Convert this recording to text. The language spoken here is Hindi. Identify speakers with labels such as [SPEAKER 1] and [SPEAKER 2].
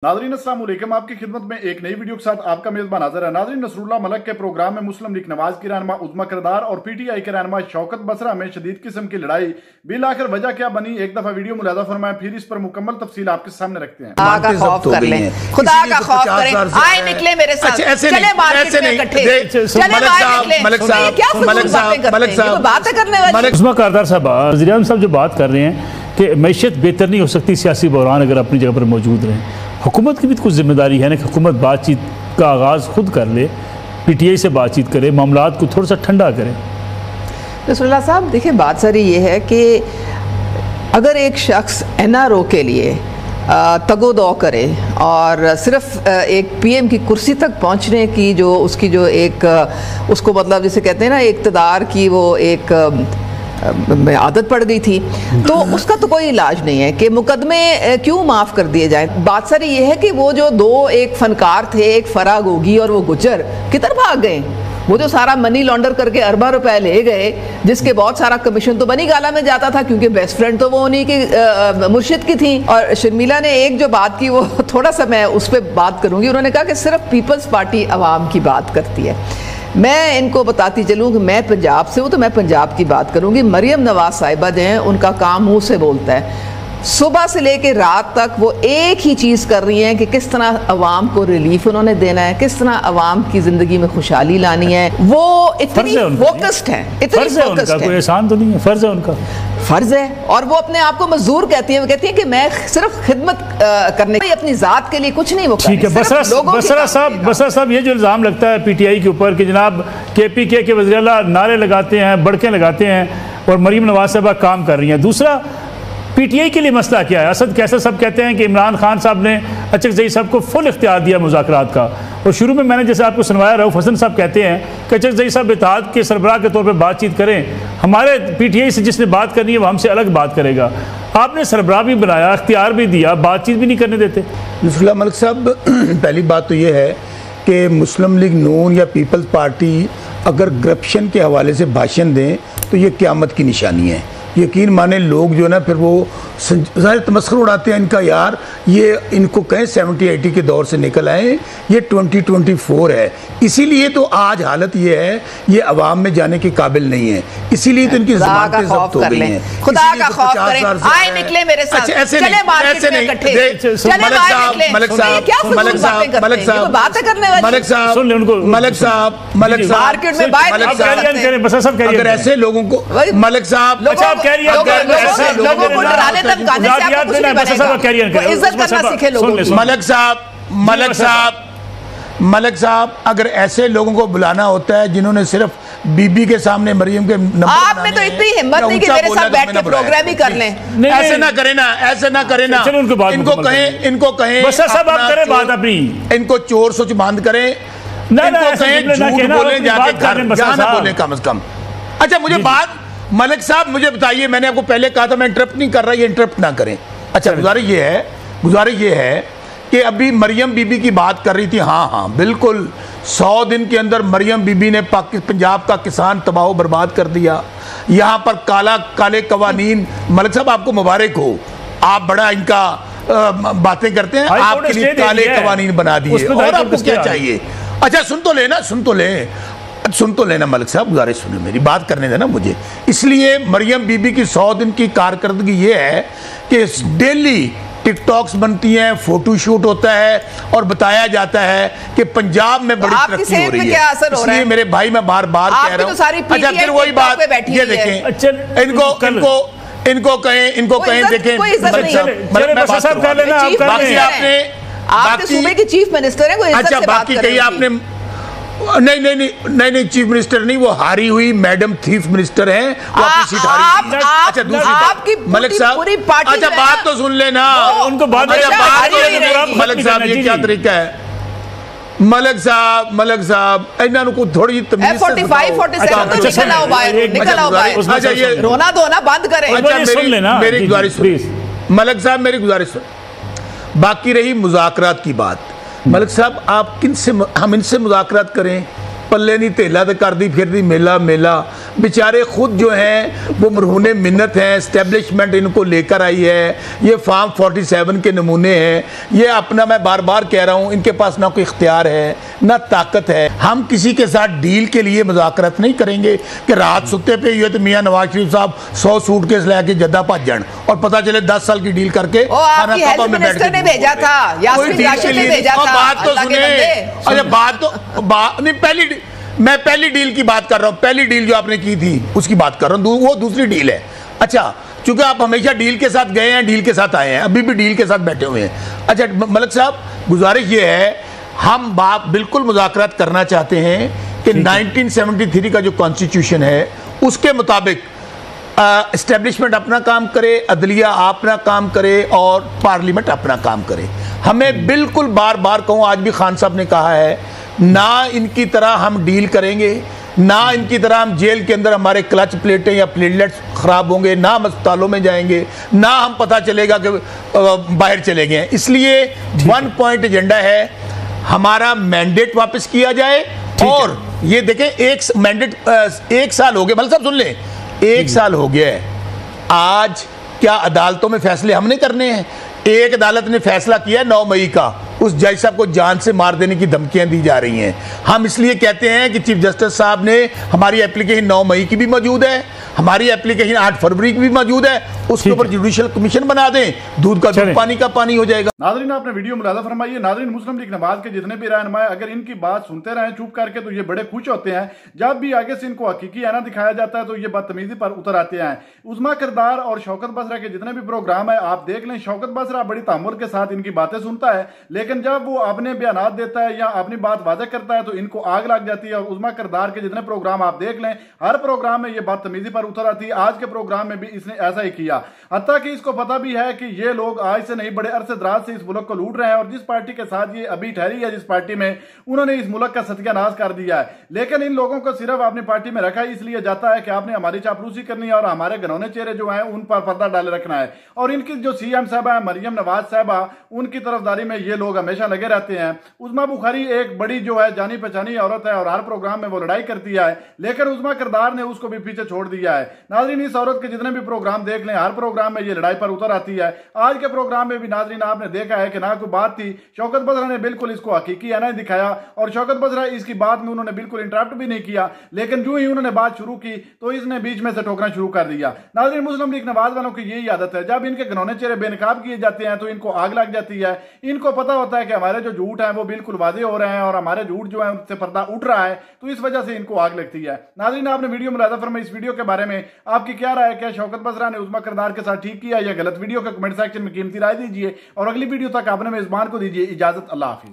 [SPEAKER 1] नाज़रीन अस्सलाम वालेकुम, आपकी खिदमत में एक नई वीडियो के साथ आपका मेज़बान हाज़िर है। नाज़रीन, नसरुल्लाह मलक के प्रोग्राम में मुस्लिम लीग नवाज की रहनुमा उज़्मा किरदार और पीटीआई के रहनुमा शौकत बसरा में शदीद किस्म की लड़ाई। बिल आखिर वजह क्या बनी, एक दफा वीडियो मुलाज़ा फरमाएं, फिर इस पर मुकम्मल तफसील आपके सामने रखते हैं।
[SPEAKER 2] खुदा का खौफ कर लें, खुदा का खौफ करें, आए निकले मेरे साथ, चले मार्केट में इकट्ठे, चले बाहर निकले। क्या बातें करने वाली
[SPEAKER 3] उज़्मा किरदार साहब, वज़ीर आज़म साहब जो बात कर रहे हैं कि मैशत बेहतर नहीं हो सकती सियासी बहरान अगर अपनी जगह पर मौजूद रहें। हुकूमत की भी कुछ जिम्मेदारी है ना कि हुकूमत बातचीत का आगाज़ खुद कर ले, पीटीआई से बातचीत करे, मामलात को थोड़ा सा ठंडा करे।
[SPEAKER 2] नसरुल्लाह साहब देखिए, बात सारी ये है कि अगर एक शख्स एनआरओ के लिए तगोदो करे और सिर्फ एक पीएम की कुर्सी तक पहुंचने की जो उसकी जो एक उसको मतलब जिसे कहते हैं ना इक़्तिदार की वो एक आदत पड़ गई थी, तो उसका तो कोई इलाज नहीं है कि मुकदमे क्यों माफ़ कर दिए जाएं। बात सारी ये है कि वो जो दो एक फनकार थे, एक फराह गोगी और वो गुज्जर, किधर भाग गए? वो जो सारा मनी लॉन्डर करके अरबा रुपए ले गए, जिसके बहुत सारा कमीशन तो बनी गाला में जाता था क्योंकि बेस्ट फ्रेंड तो वो उन्हीं की मुर्शिद की थी। और शर्मिला ने एक जो बात की वो थोड़ा सा मैं उस पर बात करूँगी। उन्होंने कहा कि सिर्फ पीपल्स पार्टी अवाम की बात करती है। मैं इनको बताती चलूँ कि मैं पंजाब से हूँ तो मैं पंजाब की बात करूँगी। मरियम नवाज साहिबा जो हैं उनका काम मुँह से बोलता है, सुबह से लेकर रात तक वो एक ही चीज़ कर रही हैं कि किस तरह अवाम को रिलीफ उन्होंने देना है, किस तरह अवाम की ज़िंदगी में खुशहाली लानी है। वो इतनी फोकस्ड हैं, इतनी फोकस्ड हैं।
[SPEAKER 3] कोई एहसान तो नहीं है, फ़र्ज़ है उनका,
[SPEAKER 2] फ़र्ज़ है। और वो अपने आप को मजदूर कहती हैं। वो कहती हैं कि मैं सिर्फ खिदमत करने की, अपनी ज़ात के लिए कुछ नहीं। वो
[SPEAKER 3] ठीक है। बसरा साहब ये जो इल्ज़ाम लगता है पीटीआई के ऊपर कि जनाब केपीके के वज़ीर आला नारे लगाते हैं, बड़के लगाते हैं और मरीम नवाज साहबा काम कर रही हैं। दूसरा, पीटीआई के लिए मसला क्या है? असद कैसर साहब कहते हैं कि इमरान खान साहब ने अचकज़ई साहब को फुल इख्तियार दिया मुज़ाकरात का, और शुरू में मैंने जैसे आपको सुनवाया, रऊफ़ हसन साहब कहते हैं कि अचकज़ई साहब इत्तेहाद के सरबराह के तौर पर बातचीत करें, हमारे पीटीआई से जिसने बात करनी है वो हमसे अलग बात करेगा। आपने सरबराह भी बनाया, इख्तियार भी दिया, बातचीत भी नहीं करने देते।
[SPEAKER 4] नसरुल्लाह मलिक साहब, पहली बात तो ये है कि मुस्लिम लीग नून या पीपल्स पार्टी अगर करप्शन के हवाले से भाषण दें तो ये क़यामत की निशानी है। यकीन माने लोग जो ना फिर वो ज़ाहिर तमस्खुर उड़ाते हैं इनका। यार ये इनको कहें 70-80 के दौर से निकल आए, ये 2024 है। इसीलिए तो आज हालत ये है, ये अवाम में जाने के काबिल नहीं है, इसीलिए तो इनकी ज़बानें ज़ब्त हो गई हैं।
[SPEAKER 2] खुदा का खौफ करें, आए निकले मेरे साथ, चले मार्केट में इकट्ठे, चले बाहर निकले।
[SPEAKER 4] मलिक साहब
[SPEAKER 2] बातें करने वाली,
[SPEAKER 4] मलिक साहब
[SPEAKER 2] मार्केट में बाहर,
[SPEAKER 4] अगर ऐसे लोगों को मलिक साहब
[SPEAKER 2] लोगों को डराने धमकाने से आपको कुछ नहीं बनेगा। इज्जत करना सीखे लोगों की।
[SPEAKER 4] मलिक साहब अगर ऐसे लोगों को बुलाना होता है जिन्होंने सिर्फ बीबी के सामने मरियम के नंबर,
[SPEAKER 2] आपने तो इतनी हिम्मत नहीं कि मेरे साथ बैठ के प्रोग्राम ही कर लें।
[SPEAKER 4] ऐसे ना करें ना, ऐसे ना करें ना। इनको कहें
[SPEAKER 3] सब आप करें बात अपनी,
[SPEAKER 4] इनको चोर सोच बंद करें, इनको कहें झूठ बोले जाके घर जाना बोले कम से कम। अच्छा मुझे बात मलिक साहब मुझे बताइए, मैंने आपको पहले कहा था मैं इंटरप्ट नहीं कर रहा, ये इंटरप्ट ना करें। अच्छा गुजारिश ये है कि अभी मरियम बीबी की बात कर रही थी। हाँ बिल्कुल, 100 दिन के अंदर मरियम बीबी ने पंजाब का किसान तबाह बर्बाद कर दिया। यहाँ पर काले कवानीन, मलिक साहब आपको मुबारक हो, आप बड़ा इनका बातें करते हैं, आपके लिए काले कवानीन बना दिए, और आपको क्या चाहिए? अच्छा सुन तो लेना मलिक साहब, गुजारिश सुने, मेरी बात करने देना मुझे। इसलिए मरियम बीबी की 100 दिन की कारकर्दगी ये है कि डेली टिकटॉक्स बनती हैं, फोटो शूट होता है और बताया जाता है कि पंजाब में बड़ी तरक्की हो रही है। इसलिए मेरे भाई मैं बार बार कह रहा हूँ। अच्छा फिर वही बात, ये देखें, इनको कहें देखें
[SPEAKER 2] आपके सूबे के चीफ मिनिस्टर हैं।
[SPEAKER 4] अच्छा बाकी कहीं आपने नहीं चीफ मिनिस्टर नहीं, वो हारी हुई मैडम चीफ मिनिस्टर हैं, वो अपनी सीट हारी। अच्छा दूसरी बात मलिक साहब, अच्छा बात तो सुन लेना, उनको बात मलिक साहब ये क्या तरीका है? मलिक साहब इन्होंने को थोड़ी तमीज से
[SPEAKER 2] अच्छा ये रोना धोना बंद करें।
[SPEAKER 4] अच्छा मेरी गुजारिश मलिक साहब, मेरी गुजारिश, बाकी रही मुज़ाकरात की बात। मलिक साहब आप हम इनसे मुज़ाकरात करें, पल्ले नहीं तेला तो कर दी फिर दी मेला बेचारे खुद जो हैं वो मरहूने मिन्नत हैं, एस्टेब्लिशमेंट इनको लेकर आई है, ये फार्म 47 के नमूने हैं। ये अपना, मैं बार बार कह रहा हूँ, इनके पास ना कोई इख्तियार है ना ताकत है। हम किसी के साथ डील के लिए मुज़ाकरत नहीं करेंगे कि रात सुते पे हुए तो मियाँ नवाज शरीफ साहब 100 सूटकेस लेके जद्दा भज जान और पता चले 10 साल की डील करके खाना काबा में बैठ के
[SPEAKER 2] भेजा था, यास्मीन राशिद ने भेजा था।
[SPEAKER 4] बात तो सुने, अच्छा बात तो नहीं, मैं पहली डील की बात कर रहा हूं, पहली डील जो आपने की थी उसकी बात कर रहा हूं, वो दूसरी डील है। अच्छा, चूंकि आप हमेशा डील के साथ गए हैं, डील के साथ आए हैं, अभी भी डील के साथ बैठे हुए हैं। अच्छा मलिक साहब, गुजारिश ये है, हम बात बिल्कुल मुज़ाकरात करना चाहते हैं कि 1973 का जो कॉन्स्टिट्यूशन है उसके मुताबिक एस्टेब्लिशमेंट अपना काम करे, अदलिया अपना काम करे और पार्लियामेंट अपना काम करे। हमें बिल्कुल बार बार कहूँ, आज भी खान साहब ने कहा है, ना इनकी तरह हम डील करेंगे, ना इनकी तरह हम जेल के अंदर हमारे क्लच प्लेटें या प्लेटलेट्स ख़राब होंगे, ना हम अस्पतालों में जाएंगे, ना हम पता चलेगा कि बाहर चले गए हैं। इसलिए 1 पॉइंट एजेंडा है, हमारा मैंडेट वापस किया जाए। और ये देखें, एक मैंडेट 1 साल हो गए, मलिक साहब सुन लें, 1 साल हो गया है। आज क्या अदालतों में फैसले हमने करने हैं? एक अदालत ने फैसला किया 9 मई का, उस जज साहब को जान से मार देने की धमकियां दी जा रही हैं। हम इसलिए कहते हैं कि चीफ जस्टिस साहब ने, हमारी एप्लीकेशन 9 मई की भी मौजूद है, हमारी एप्लीकेशन 8 फरवरी की भी मौजूद है, उसके ऊपर जुडिशियल कमीशन बना दें, दूध का दूध पानी का पानी हो जाएगा।
[SPEAKER 1] नाज़रीन, आपने वीडियो मुलाज़ा फरमाइए। नाज़रीन, मुस्लिम लीग नवाज के जितने भी रहनुमा अगर इनकी बात सुनते रहें चुप करके तो ये बड़े खुश होते हैं। जब भी आगे से इनको हकीकी आना दिखाया जाता है तो ये बदतमीजी पर उतर आते हैं। उज़मा किरदार और शौकत बसरा के जितने भी प्रोग्राम है आप देख लें, शौकत बसरा बड़ी तामुल के साथ इनकी बातें सुनता है, लेकिन जब वो अपने बयानात देता है या अपनी बात वाज़ेह करता है तो इनको आग लग जाती है। और उज़मा किरदार के जितने प्रोग्राम आप देख लें, हर प्रोग्राम में ये बदतमीजी पर उतर आती है। आज के प्रोग्राम में भी इसने ऐसा ही किया, हत्ता कि इसको पता भी है कि ये लोग आज से नहीं बड़े अरसे दराज से इस मुल्क को लूट रहे हैं और जिस पार्टी के साथ ये अभी ठहरी है, जिस पार्टी में उन्होंने इस मुल्क का सत्यानाश कर दिया है। लेकिन इन लोगों को सिर्फ अपनी पार्टी में रखा इसलिए जाता है कि आपने हमारी चापलूसी करनी है और हमारे घनौने चेहरे जो हैं उन पर पर्दा डाले रखना है। और इनकी जो सीएम साहबा है मरियम नवाज साहबा, उनकी तरफदारी में ये लोग हमेशा लगे रहते हैं। उज़मा बुखारी एक बड़ी जो है जानी पहचानी औरत है और हर प्रोग्राम में वो लड़ाई करती है, लेकिन उज़मा किरदार ने उसको भी पीछे छोड़ दिया है। नाज़रीन, इस औरत के जितने भी प्रोग्राम देख लें, हर प्रोग्राम में ये लड़ाई पर उतर आती है। आज के प्रोग्राम में भी नाज़रीन आपने देखा है कि ना कोई बात थी, शौकत बसरा ने बिल्कुल इसको हकीकी आना दिखाया और शौकत बसरा इसकी बात में उन्होंने बिल्कुल इंटरप्ट भी नहीं किया, लेकिन जो ही उन्होंने बात शुरू की तो इसने बीच में से टोकना शुरू कर दिया। नाज़रीन, मुस्लिम लीग नवाज वालों की यही आदत है, जब इनके घनौने चेहरे बेनकाब किए जाते हैं तो इनको आग लग जाती है। इनको पता होता है कि हमारे जो झूठ है वो बिल्कुल वादे हो रहे हैं और हमारे झूठ जो है उनसे पर्दा उठ रहा है, तो इस वजह से इनको आग लगती है। नाज़रीन, आपने वीडियो मुलाज़ा फरमाई, इस वीडियो के बारे में आपकी क्या राय है? क्या शौकत बसरा ने उज़मा किरदार के साथ ठीक किया या गलत? वीडियो के कमेंट सेक्शन में कीमती राय दीजिए और अगली वीडियो तक आपने मेजबान को दीजिए इजाजत। अल्लाह हाफिज।